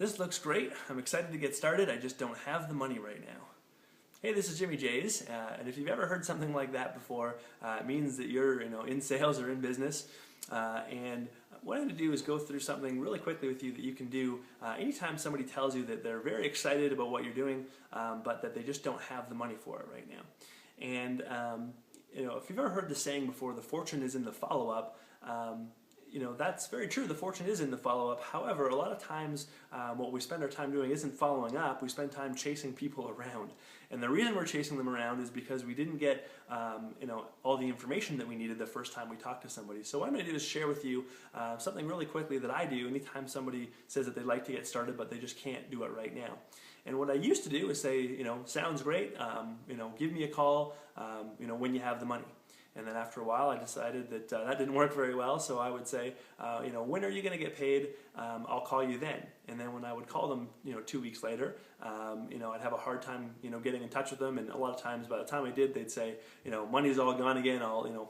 This looks great. I'm excited to get started. I just don't have the money right now. Hey, this is Jimmy Jays, and if you've ever heard something like that before, it means that you're in sales or in business. And what I'm going to do is go through something really quickly with you that you can do anytime somebody tells you that they're very excited about what you're doing, but that they just don't have the money for it right now. And if you've ever heard the saying before, the fortune is in the follow-up. That's very true. The fortune is in the follow-up. However, a lot of times what we spend our time doing isn't following up. We spend time chasing people around. And the reason we're chasing them around is because we didn't get all the information that we needed the first time we talked to somebody. So what I'm going to do is share with you something really quickly that I do anytime somebody says that they'd like to get started but they just can't do it right now. And what I used to do is say, sounds great, give me a call, when you have the money. And then after a while I decided that that didn't work very well, so I would say, when are you going to get paid? I'll call you then. And then when I would call them, 2 weeks later, I'd have a hard time, getting in touch with them, and a lot of times by the time I did, they'd say, money's all gone again,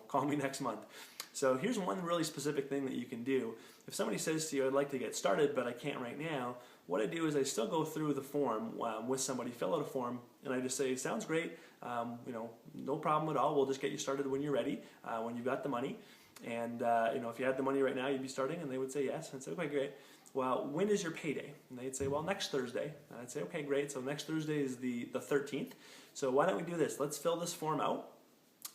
call me next month. So here's one really specific thing that you can do. If somebody says to you, I'd like to get started, but I can't right now, what I do is I still go through the form with somebody, fill out a form, and I just say, sounds great, no problem at all, we'll just get you started when you're ready, when you've got the money. And if you had the money right now, you'd be starting, and they would say yes. And I'd say, okay, great. Well, when is your payday? And they'd say, well, next Thursday. And I'd say, okay, great. So next Thursday is the 13th. So why don't we do this? Let's fill this form out.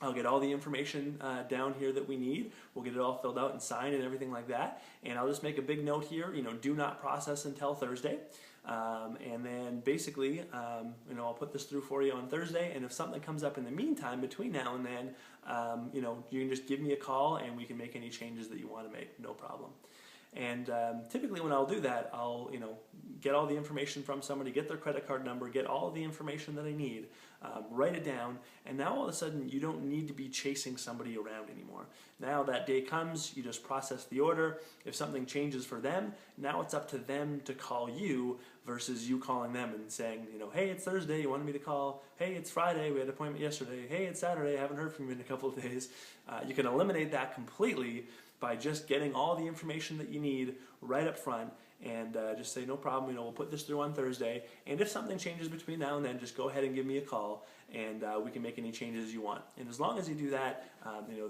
I'll get all the information down here that we need. We'll get it all filled out and signed and everything like that. And I'll just make a big note here, do not process until Thursday. And then basically, I'll put this through for you on Thursday. And if something comes up in the meantime, between now and then, you can just give me a call and we can make any changes that you want to make, no problem. And typically when I'll do that, I'll get all the information from somebody, get their credit card number, get all the information that I need, write it down, and now all of a sudden you don't need to be chasing somebody around anymore. Now that day comes, you just process the order. If something changes for them, now it's up to them to call you versus you calling them and saying, hey, it's Thursday, you wanted me to call. Hey, it's Friday, we had an appointment yesterday. Hey, it's Saturday, I haven't heard from you in a couple of days. You can eliminate that completely by just getting all the information that you need right up front and just say, no problem, we'll put this through on Thursday. And if something changes between now and then, just go ahead and give me a call and we can make any changes you want. And as long as you do that,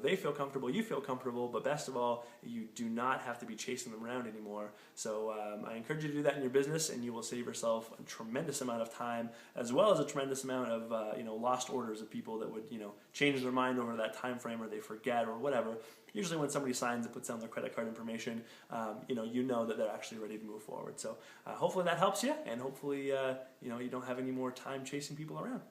they feel comfortable, you feel comfortable, but best of all, you do not have to be chasing them around anymore. So I encourage you to do that in your business, and you will save yourself a tremendous amount of time, as well as a tremendous amount of lost orders of people that would change their mind over that time frame, or they forget or whatever. Usually when somebody signs and puts down their credit card information, you know that they're actually ready to move forward. So hopefully that helps you, and hopefully you don't have any more time chasing people around.